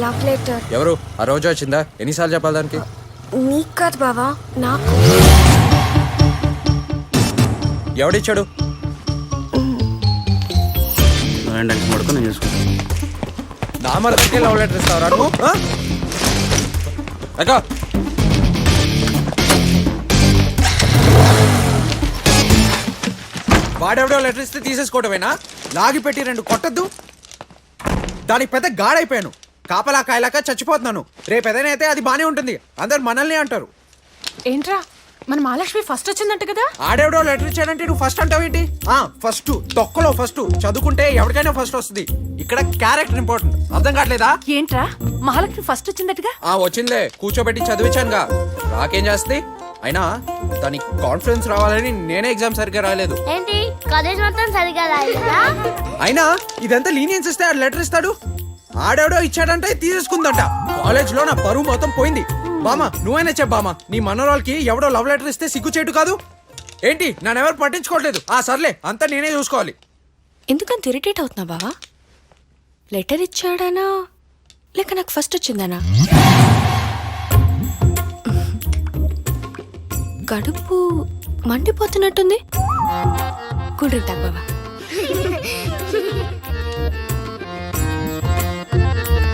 Love letter. ఎవరు ఆ రోజు వచ్చిందా? ఎన్నిసార్లు చెప్పాలి దానికి? నీకు కాదు బావా, నాకు. ఎవడిచ్చాడు? మడుకో నేను చూసుకుంటాను. నా మరదకే లవ్ లెటర్ ఇస్తావరా నువ్వు? అక్క వాడెవడో లెటర్ ఇస్తే తీసేసుకోవటమేనా? లాగి పెట్టి 2 కొట్టద్దు. దానికి పెద్ద గాడైపోయాను. కాపలా కాయలాక చచ్చిపోతున్నాను. రేపు ఏదైనా అయితే అది బానే ఉంటుంది. అందరు మనల్ని అంటారు. ఏంట్రా మన మహాలక్ష్మి ఫస్ట్ వచ్చిందంట కదా? ఆడెవడో లెటర్ ఇచ్చాడంటే నువ్వు ఫస్ట్ అంటావేంటి? ఫస్ట్ తొక్కలో ఫస్ట్. చదువుకుంటే ఎవరికైనా ఫస్ట్ వస్తుంది. ఇక్కడ క్యారెక్టర్ ఇంపార్టెంట్. అర్థం కావట్లేదా? ఏంట్రా మహాలక్ష్మి ఫస్ట్ వచ్చిందటగా? వచ్చిందిలే, కూర్చోబెట్టి చదివించానుగా. నాకేం చేస్తుంది? అయినా దానికి కాన్ఫిడెన్స్ రావాలని నేనే ఎగ్జామ్ సరిగ్గా రాయలేదు. ఏంటి కాలేజ్ మొత్తం సరిగా రాయలేదా? అయినా ఇదంతా లీనియన్స్ ఇస్తే ఆడు లెటర్ ఇస్తాడు. ఆడెవడో ఇచ్చాడంటే తీసేసుకుందంట. కాలేజ్ లో నా పరువు మొత్తం పోయింది. బామా నువ్వైనా చెప్పామా, నీ మనోరాలకి ఎవడో లవ్ లెటర్ ఇస్తే సిగ్గు చేయటు కాదు ఏంటి? నన్నెవరు పట్టించుకోవట్లేదు. సర్లే అంతా నేనే చూసుకోవాలి. ఎందుకంత ఇరిటేట్ అవుతున్నా బావా? లెటర్ ఇచ్చాడానా లేక నాకు ఫస్ట్ వచ్చిందానా? కడుపు మండిపోతున్నట్టుంది. కూల్ డ్రింక్ తాగు బావా.